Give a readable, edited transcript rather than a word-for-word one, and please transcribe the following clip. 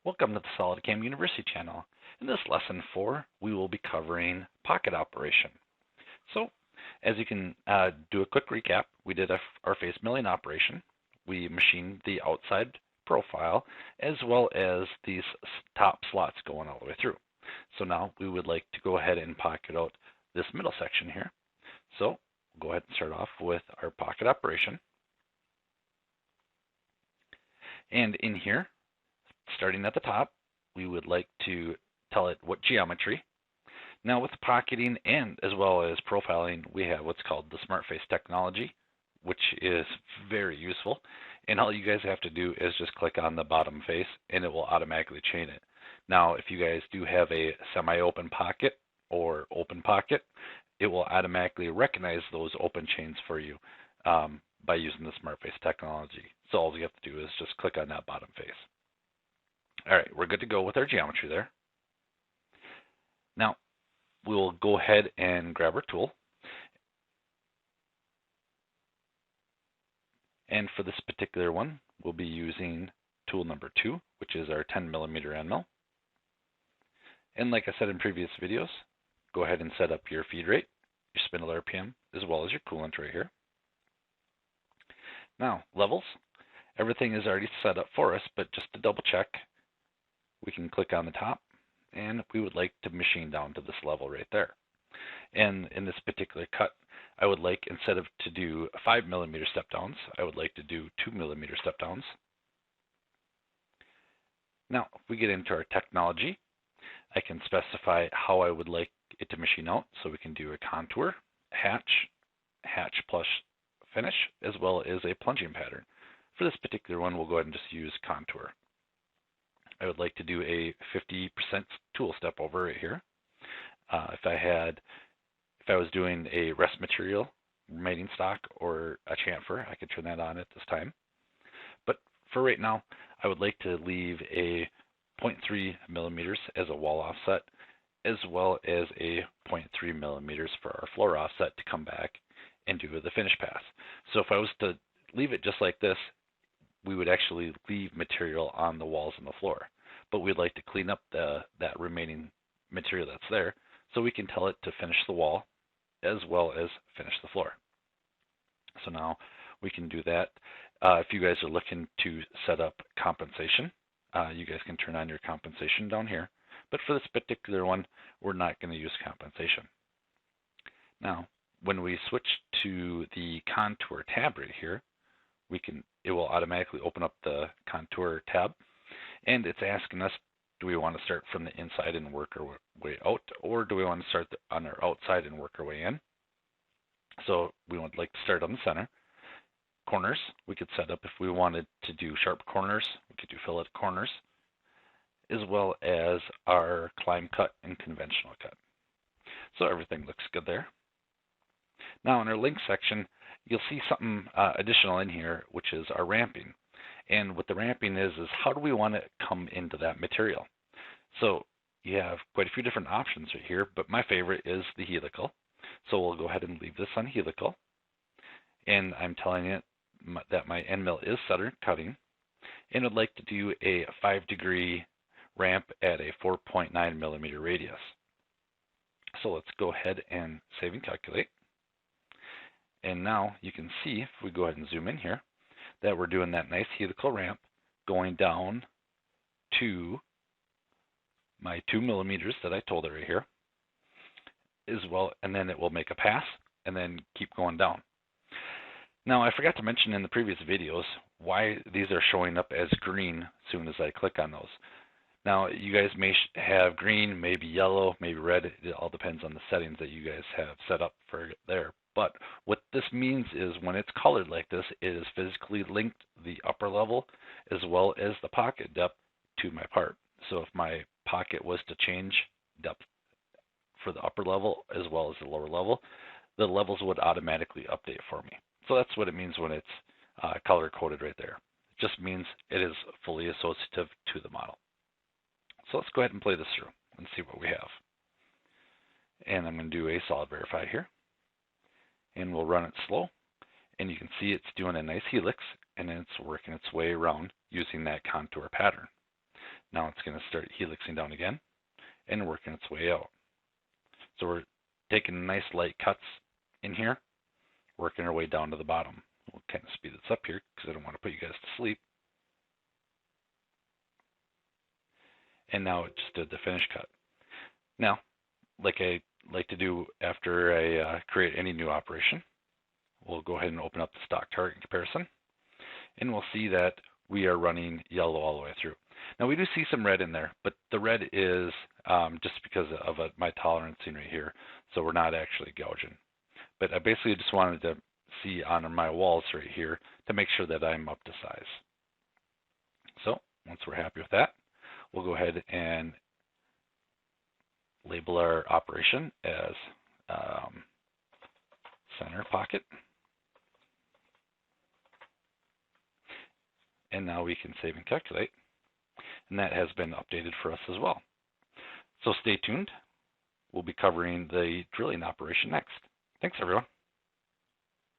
Welcome to the SolidCAM University channel. In this lesson 4, we will be covering pocket operation. So, as you can do a quick recap, we did our face milling operation. We machined the outside profile as well as these top slots going all the way through. So now we would like to go ahead and pocket out this middle section here. So we'll go ahead and start off with our pocket operation. And in here, starting at the top, we would like to tell it what geometry. Now with pocketing and as well as profiling, we have what's called the SmartFace technology, which is very useful. And all you guys have to do is just click on the bottom face and it will automatically chain it. Now, if you guys do have a semi-open pocket or open pocket, it will automatically recognize those open chains for you by using the SmartFace technology. So all you have to do is just click on that bottom face. All right, we're good to go with our geometry there. Now, we will go ahead and grab our tool. And for this particular one, we'll be using tool number 2, which is our 10mm end mill. And like I said in previous videos, go ahead and set up your feed rate, your spindle RPM, as well as your coolant right here. Now, levels. Everything is already set up for us, but just to double check, we can click on the top, and we would like to machine down to this level right there. And in this particular cut, I would like, instead of to do 5mm step downs, I would like to do 2mm step downs. Now, if we get into our technology, I can specify how I would like it to machine out. So we can do a contour, hatch plus finish, as well as a plunging pattern. For this particular one, we'll go ahead and just use contour. I would like to do a 50% tool step over right here. If I was doing a rest material, mating stock, or a chamfer, I could turn that on at this time. But for right now, I would like to leave a 0.3mm as a wall offset, as well as a 0.3mm for our floor offset to come back and do the finish pass. So if I was to leave it just like this, we would actually leave material on the walls and the floor. But we'd like to clean up that remaining material that's there so we can tell it to finish the wall as well as finish the floor. So now we can do that. If you guys are looking to set up compensation, you guys can turn on your compensation down here. But for this particular one, we're not going to use compensation. Now, when we switch to the contour tab right here, it will automatically open up the contour tab, and it's asking us, do we want to start from the inside and work our way out, or do we want to start on our outside and work our way in? So we would like to start on the center. Corners, we could set up if we wanted to do sharp corners, we could do fillet corners, as well as our climb cut and conventional cut. So everything looks good there. Now in our link section, you'll see something additional in here, which is our ramping. And what the ramping is how do we want to come into that material? So you have quite a few different options right here, but my favorite is the helical. So we'll go ahead and leave this on helical. And I'm telling it that my end mill is center cutting. And I'd like to do a 5-degree ramp at a 4.9mm radius. So let's go ahead and save and calculate. And now you can see, if we go ahead and zoom in here, that we're doing that nice helical ramp going down to my 2mm that I told it right here, as well, and then it will make a pass and then keep going down. Now, I forgot to mention in the previous videos why these are showing up as green as soon as I click on those. Now, you guys may have green, maybe yellow, maybe red. It all depends on the settings that you guys have set up for there. But what this means is when it's colored like this, it is physically linked the upper level as well as the pocket depth to my part. So if my pocket was to change depth for the upper level as well as the lower level, the levels would automatically update for me. So that's what it means when it's color coded right there. It just means it is fully associative to the model. So let's go ahead and play this through and see what we have. And I'm going to do a solid verify here. And we'll run it slow. And you can see it's doing a nice helix, and it's working its way around using that contour pattern. Now it's going to start helixing down again and working its way out. So we're taking nice light cuts in here, working our way down to the bottom. We'll kind of speed this up here because I don't want to put you guys to sleep. And now it just did the finish cut. Now, like I like to do after I create any new operation, we'll go ahead and open up the stock target comparison, and we'll see that we are running yellow all the way through. Now we do see some red in there, but the red is just because of my tolerancing right here, so we're not actually gouging. But I basically just wanted to see on my walls right here to make sure that I'm up to size. So once we're happy with that, we'll go ahead and label our operation as center pocket. And now we can save and calculate. And that has been updated for us as well. So stay tuned. We'll be covering the drilling operation next. Thanks, everyone.